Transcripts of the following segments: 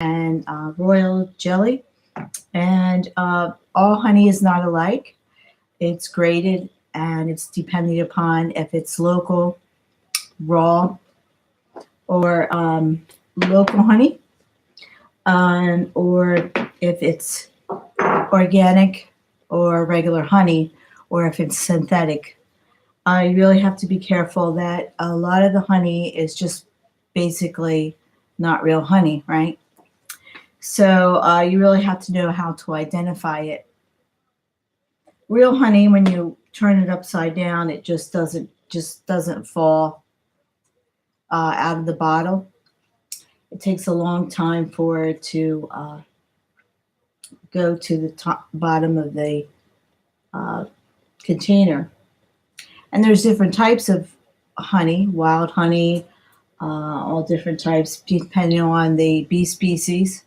and royal jelly. And all honey is not alike. It's graded and it's depending upon if it's local, raw, or local honey, or if it's organic or regular honey, or if it's synthetic. You really have to be careful that a lot of the honey is just basically not real honey, right? So you really have to know how to identify it. Real honey, when you turn it upside down, it just doesn't fall out of the bottle. It takes a long time for it to go to the top bottom of the uh, container. And there's different types of honey, wild honey, all different types depending on the bee species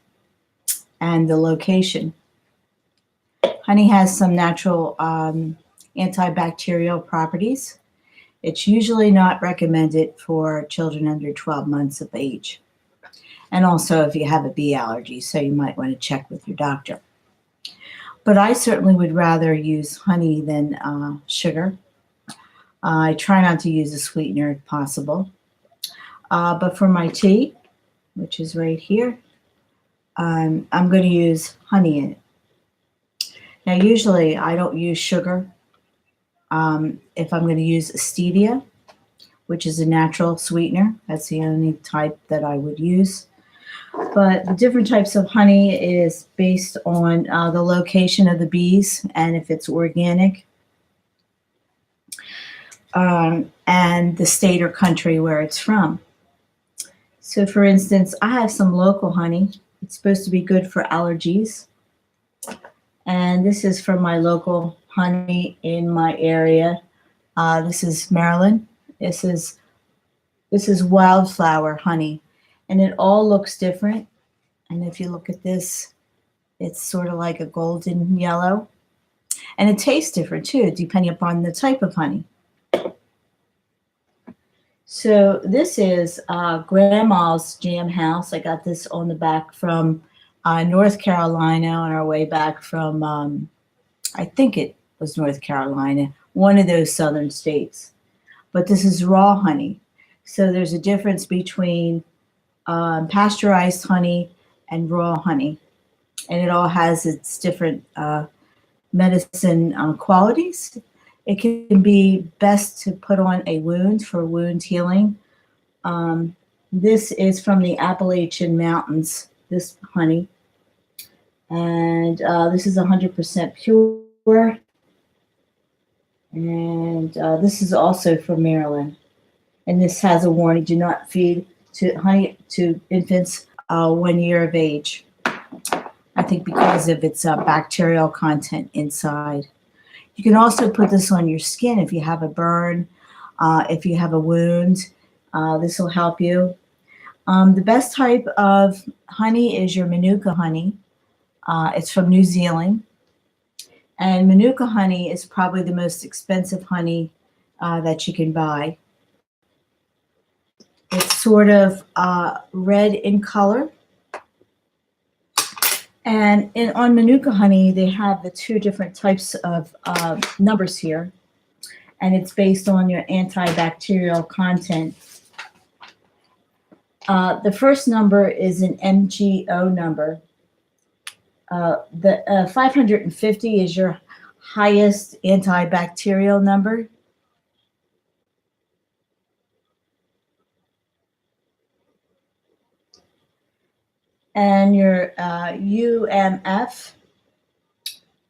and the location. Honey has some natural antibacterial properties. It's usually not recommended for children under 12 months of age. And also if you have a bee allergy, so you might want to check with your doctor. But I certainly would rather use honey than sugar. I try not to use a sweetener if possible. But for my tea, which is right here, I'm going to use honey in it. Now, usually I don't use sugar. If I'm going to use stevia, which is a natural sweetener, that's the only type that I would use. But the different types of honey is based on the location of the bees and if it's organic, and the state or country where it's from. So, for instance, I have some local honey. It's supposed to be good for allergies. And this is from my local honey in my area. This is Maryland. This is wildflower honey, and it all looks different. And if you look at this, it's sort of like a golden yellow, and it tastes different too, depending upon the type of honey. So this is Grandma's Jam House. I got this on the back from North Carolina on our way back from, I think it was North Carolina, one of those southern states. But this is raw honey. So there's a difference between pasteurized honey and raw honey. And it all has its different medicine qualities. It can be best to put on a wound for wound healing. This is from the Appalachian Mountains, this honey. And this is 100% pure. And this is also from Maryland. And this has a warning: do not feed to honey to infants 1 year of age. I think because of its bacterial content inside. You can also put this on your skin if you have a burn, if you have a wound. This will help you. The best type of honey is your Manuka honey. It's from New Zealand. And Manuka honey is probably the most expensive honey that you can buy. It's sort of red in color. And on Manuka honey, they have the two different types of numbers here. And it's based on your antibacterial content. The first number is an MGO number. The 550 is your highest antibacterial number. And your UMF,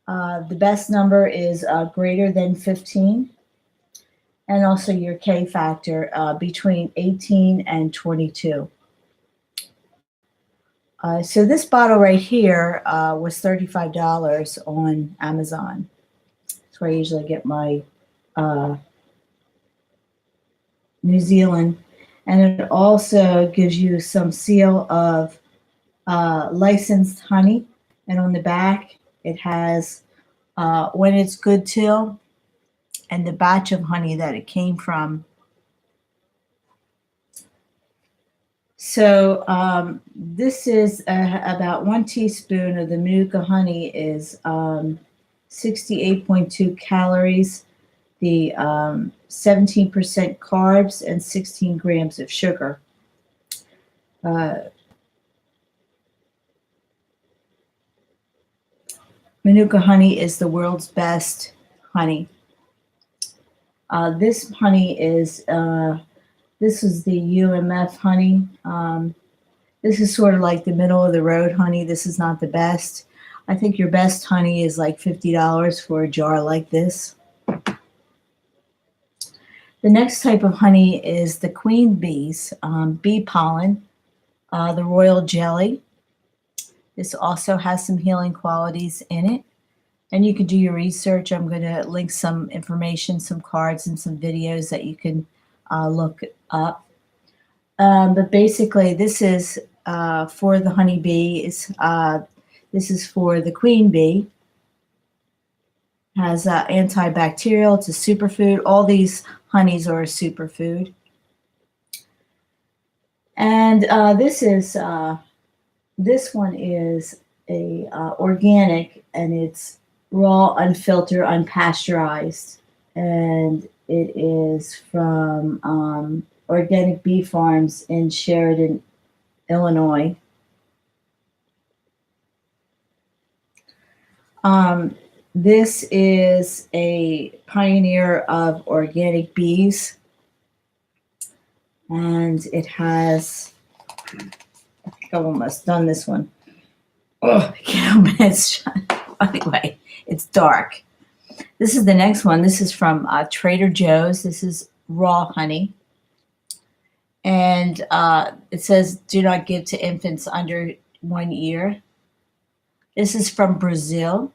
the best number is greater than 15. And also your K factor between 18 and 22. So this bottle right here was $35 on Amazon. That's where I usually get my New Zealand. And it also gives you some seal of licensed honey. And on the back, it has when it's good till and the batch of honey that it came from. So this is about 1 teaspoon of the Manuka honey is 68.2 calories, the 17% carbs, and 16 grams of sugar. Manuka honey is the world's best honey. This honey is this is the UMF honey. This is sort of like the middle of the road honey. This is not the best. I think your best honey is like $50 for a jar like this. The next type of honey is the queen bees, bee pollen, the royal jelly. This also has some healing qualities in it. And you can do your research. I'm going to link some information, some cards, and some videos that you can look up. But basically, this is for the honeybees. This is for the queen bee. Has antibacterial. It's a superfood. All these honeys are a superfood. And this one is a organic, and it's raw, unfiltered, unpasteurized, and it is from Organic Bee Farms in Sheridan, Illinois. This is a pioneer of organic bees, and it has, I think I've almost done this one. Oh, I can't open it. Anyway, it's dark. This is the next one. This is from Trader Joe's. This is raw honey. And it says, do not give to infants under 1 year. This is from Brazil.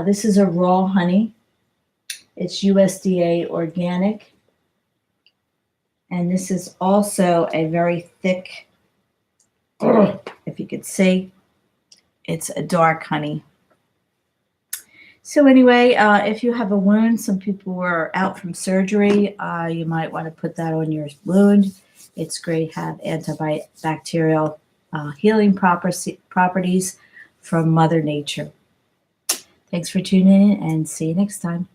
This is a raw honey. It's USDA organic. And this is also a very thick, if you could see, it's a dark honey. So anyway, if you have a wound, some people were out from surgery, you might want to put that on your wound. It's great to have antibacterial healing properties from Mother Nature. Thanks for tuning in, and see you next time.